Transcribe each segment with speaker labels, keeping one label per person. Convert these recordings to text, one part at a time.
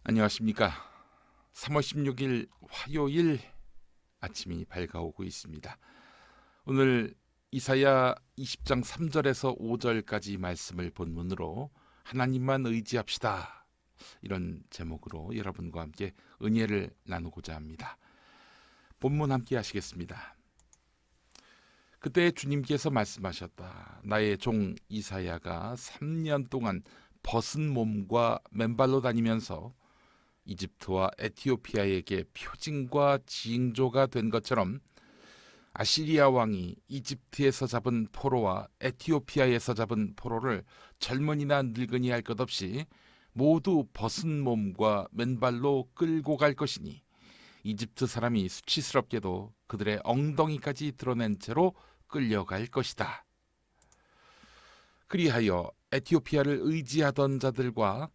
Speaker 1: 안녕하십니까. 3월 16일 화요일 아침이 밝아오고 있습니다. 오늘 이사야 20장 3절에서 5절까지 말씀을 본문으로 하나님만 의지합시다, 이런 제목으로 여러분과 함께 은혜를 나누고자 합니다. 본문 함께 하시겠습니다. 그때 주님께서 말씀하셨다. 나의 종 이사야가 3년 동안 벗은 몸과 맨발로 다니면서 이집트와 에티오피아에게 표징과 징조가 된 것처럼 아시리아 왕이 이집트에서 잡은 포로와 에티오피아에서 잡은 포로를 젊은이나 늙은이 할 것 없이 모두 벗은 몸과 맨발로 끌고 갈 것이니 이집트 사람이 수치스럽게도 그들의 엉덩이까지 드러낸 채로 끌려갈 것이다. 그리하여 에티오피아를 의지하던 자들과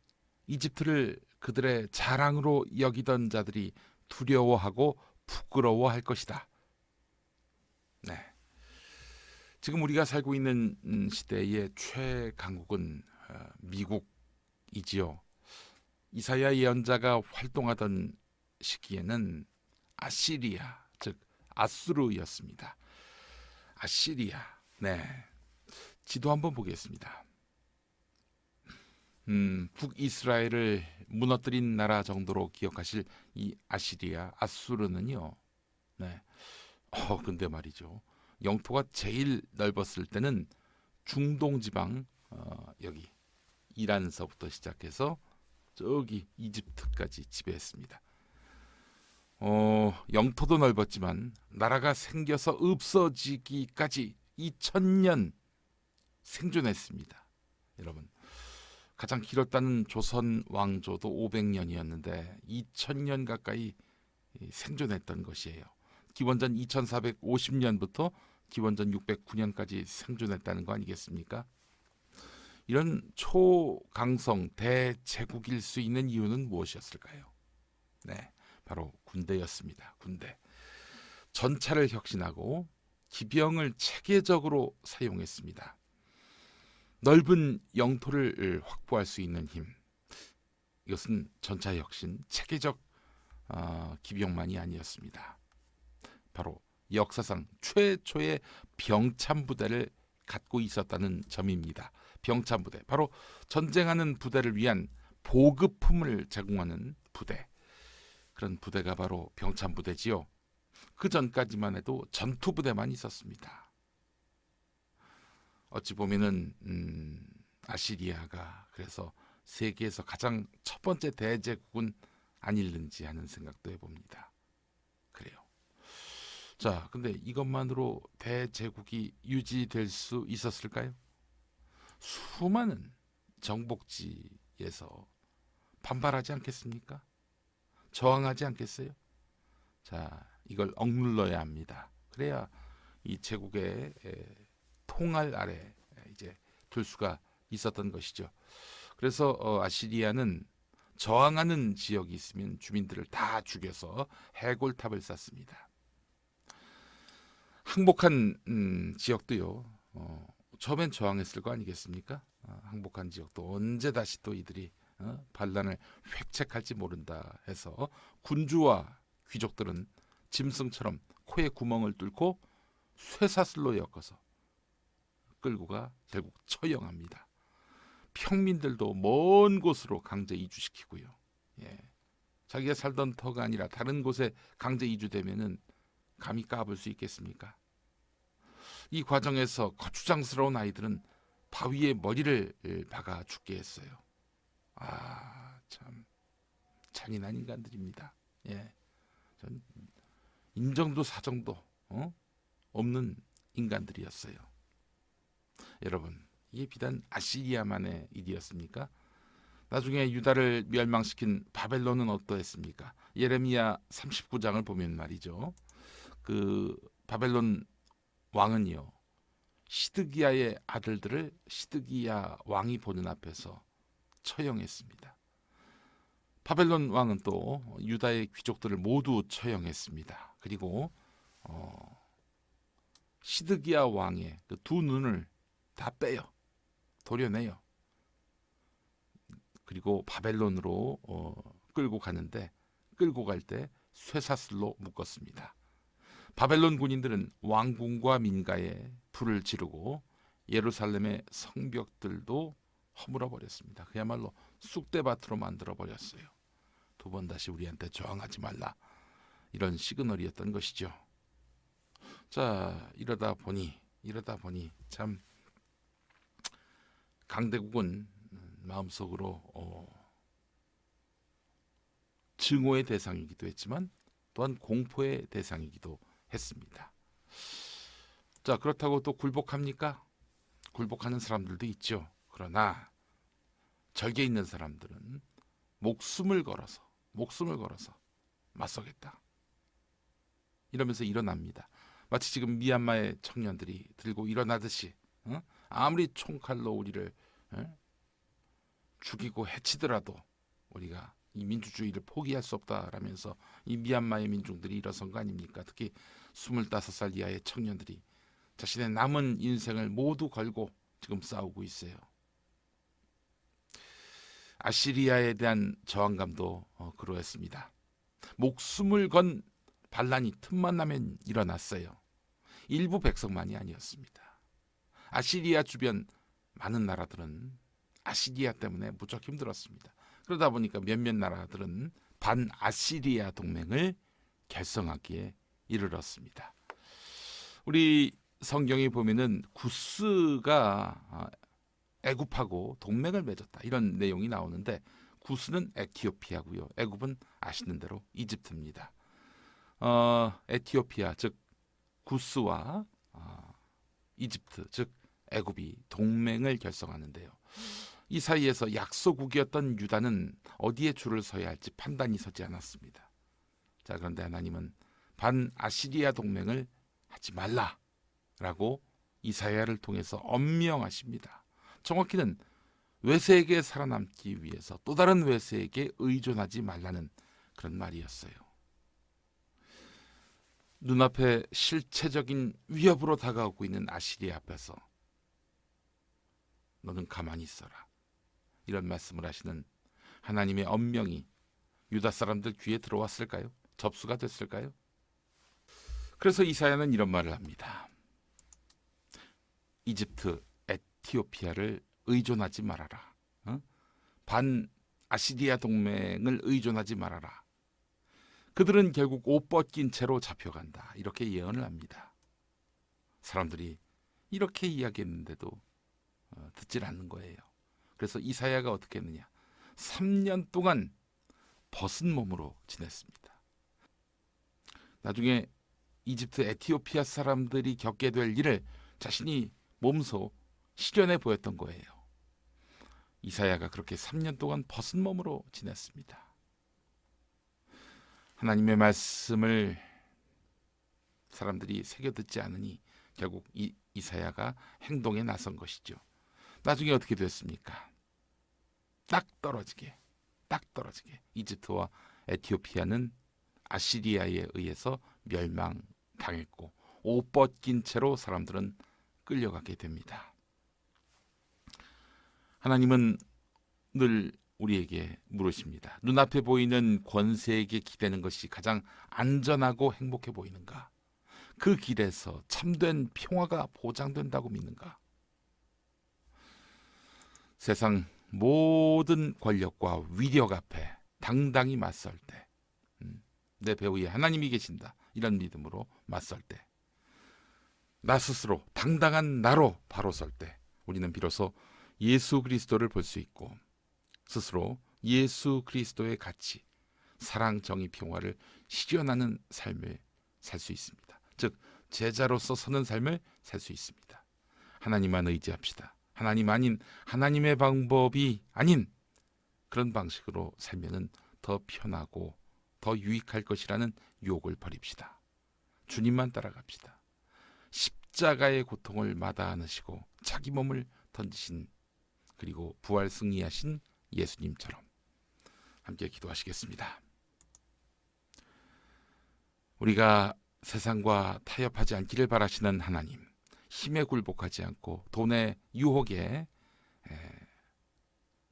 Speaker 1: 이집트를 그들의 자랑으로 여기던 자들이 두려워하고 부끄러워할 것이다. 네. 지금 우리가 살고 있는 시대의 최강국은 미국이지요. 이사야 예언자가 활동하던 시기에는 아시리아, 즉 아수르였습니다. 아시리아. 네. 지도 한번 보겠습니다. 북이스라엘을 무너뜨린 나라 정도로 기억하실 이 아시리아, 아수르는요. 네. 근데 말이죠. 영토가 제일 넓었을 때는 중동 지방, 여기 이란서부터 시작해서 저기 이집트까지 지배했습니다. 영토도 넓었지만 나라가 생겨서 없어지기까지 2000년 생존했습니다. 여러분, 가장 길었다는 조선 왕조도 500년이었는데 2000년 가까이 생존했던 것이에요. 기원전 2450년부터 기원전 609년까지 생존했다는 거 아니겠습니까? 이런 초강성 대제국일 수 있는 이유는 무엇이었을까요? 네, 바로 군대였습니다. 군대. 전차를 혁신하고 기병을 체계적으로 사용했습니다. 넓은 영토를 확보할 수 있는 힘, 이것은 전차 혁신, 체계적 기병만이 아니었습니다. 바로 역사상 최초의 병참부대를 갖고 있었다는 점입니다. 병참부대, 바로 전쟁하는 부대를 위한 보급품을 제공하는 부대, 그런 부대가 바로 병참부대지요. 그 전까지만 해도 전투부대만 있었습니다. 어찌 보면은 아시리아가 그래서 세계에서 가장 첫 번째 대제국은 아닐는지 하는 생각도 해봅니다. 그래요. 자, 근데 이것만으로 대제국이 유지될 수 있었을까요? 수많은 정복지에서 반발하지 않겠습니까? 저항하지 않겠어요? 자, 이걸 억눌러야 합니다. 그래야 이 제국의 통할 아래 이제 둘 수가 있었던 것이죠. 그래서 아시리아는 저항하는 지역이 있으면 주민들을 다 죽여서 해골탑을 쌓습니다. 항복한 지역도요. 처음엔 저항했을 거 아니겠습니까? 항복한 지역도 언제 다시 또 이들이 반란을 획책할지 모른다 해서 군주와 귀족들은 짐승처럼 코에 구멍을 뚫고 쇠사슬로 엮어서 끌고 가 결국 처형합니다. 평민들도 먼 곳으로 강제 이주시키고요. 예. 자기가 살던 터가 아니라 다른 곳에 강제 이주되면은 감히 까불 수 있겠습니까? 이 과정에서 거추장스러운 아이들은 바위에 머리를 박아 죽게 했어요. 참 잔인한 인간들입니다. 예. 전 인정도 사정도 없는 인간들이었어요. 여러분, 이게 비단 아시리아만의 일이었습니까? 나중에 유다를 멸망시킨 바벨론은 어떠했습니까? 예레미야 39장을 보면 말이죠. 그 바벨론 왕은요, 시드기야의 아들들을 시드기야 왕이 보는 앞에서 처형했습니다. 바벨론 왕은 또 유다의 귀족들을 모두 처형했습니다. 그리고 시드기야 왕의 그 두 눈을 다 빼요. 도려내요. 그리고 바벨론으로 끌고 갈 때 쇠사슬로 묶었습니다. 바벨론 군인들은 왕궁과 민가에 불을 지르고 예루살렘의 성벽들도 허물어 버렸습니다. 그야말로 쑥대밭으로 만들어 버렸어요. 두 번 다시 우리한테 저항하지 말라, 이런 시그널이었던 것이죠. 자, 이러다 보니 참 강대국은 마음속으로 증오의 대상이기도 했지만 또한 공포의 대상이기도 했습니다. 자, 그렇다고 또 굴복합니까? 굴복하는 사람들도 있죠. 그러나 절개 있는 사람들은 목숨을 걸어서 맞서겠다, 이러면서 일어납니다. 마치 지금 미얀마의 청년들이 들고 일어나듯이, 아무리 총칼로 우리를 죽이고 해치더라도 우리가 이 민주주의를 포기할 수 없다라면서 이 미얀마의 민중들이 일어선 거 아닙니까? 특히 25살 이하의 청년들이 자신의 남은 인생을 모두 걸고 지금 싸우고 있어요. 아시리아에 대한 저항감도 그러했습니다. 목숨을 건 반란이 틈만 나면 일어났어요. 일부 백성만이 아니었습니다. 아시리아 주변 많은 나라들은 아시리아 때문에 무척 힘들었습니다. 그러다 보니까 몇몇 나라들은 반아시리아 동맹을 결성하기에 이르렀습니다. 우리 성경에 보면은 구스가 애굽하고 동맹을 맺었다, 이런 내용이 나오는데, 구스는 에티오피아고요. 애굽은 아시는 대로 이집트입니다. 에티오피아 즉 구스와 이집트 즉 애굽이 동맹을 결성하는데요. 이 사이에서 약소국이었던 유다는 어디에 줄을 서야 할지 판단이 서지 않았습니다. 자, 그런데 하나님은 반아시리아 동맹을 하지 말라라고 이사야를 통해서 엄명하십니다. 정확히는 외세에게 살아남기 위해서 또 다른 외세에게 의존하지 말라는 그런 말이었어요. 눈앞에 실체적인 위협으로 다가오고 있는 아시리아 앞에서 너는 가만히 있어라, 이런 말씀을 하시는 하나님의 엄명이 유다 사람들 귀에 들어왔을까요? 접수가 됐을까요? 그래서 이사야는 이런 말을 합니다. 이집트, 에티오피아를 의존하지 말아라. 반아시리아 동맹을 의존하지 말아라. 그들은 결국 옷 벗긴 채로 잡혀간다, 이렇게 예언을 합니다. 사람들이 이렇게 이야기했는데도 듣질 않는 거예요. 그래서 이사야가 어떻게 했느냐, 3년 동안 벗은 몸으로 지냈습니다. 나중에 이집트, 에티오피아 사람들이 겪게 될 일을 자신이 몸소 실현해 보였던 거예요. 이사야가 그렇게 3년 동안 벗은 몸으로 지냈습니다. 하나님의 말씀을 사람들이 새겨 듣지 않으니 결국 이사야가 행동에 나선 것이죠. 나중에 어떻게 됐습니까? 딱 떨어지게 이집트와 에티오피아는 아시리아에 의해서 멸망당했고 옷 벗긴 채로 사람들은 끌려가게 됩니다. 하나님은 늘 우리에게 물으십니다. 눈앞에 보이는 권세에게 기대는 것이 가장 안전하고 행복해 보이는가? 그 길에서 참된 평화가 보장된다고 믿는가? 세상 모든 권력과 위력 앞에 당당히 맞설 때, 내 배후에 하나님이 계신다, 이런 믿음으로 맞설 때, 나 스스로 당당한 나로 바로 설 때 우리는 비로소 예수 그리스도를 볼 수 있고 스스로 예수 그리스도의 가치, 사랑, 정의, 평화를 실현하는 삶을 살 수 있습니다. 즉 제자로서 서는 삶을 살 수 있습니다. 하나님만 의지합시다. 하나님 아닌, 하나님의 방법이 아닌 그런 방식으로 살면은 더 편하고 더 유익할 것이라는 유혹을 버립시다. 주님만 따라갑시다. 십자가의 고통을 마다 안으시고 자기 몸을 던지신, 그리고 부활 승리하신 예수님처럼 함께 기도하시겠습니다. 우리가 세상과 타협하지 않기를 바라시는 하나님, 힘에 굴복하지 않고 돈의 유혹에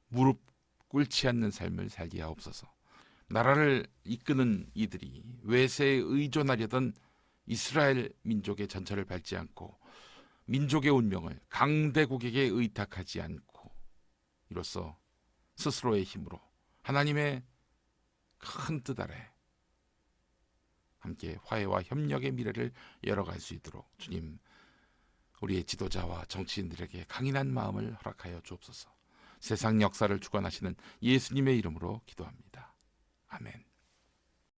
Speaker 1: 무릎 꿇지 않는 삶을 살게 하옵소서. 나라를 이끄는 이들이 외세에 의존하려던 이스라엘 민족의 전철을 밟지 않고 민족의 운명을 강대국에게 의탁하지 않고 이로써 스스로의 힘으로 하나님의 큰 뜻 아래 함께 화해와 협력의 미래를 열어갈 수 있도록 주님 우리의 지도자와 정치인들에게 강인한 마음을 허락하여 주옵소서. 세상 역사를 주관하시는 예수님의 이름으로 기도합니다. 아멘.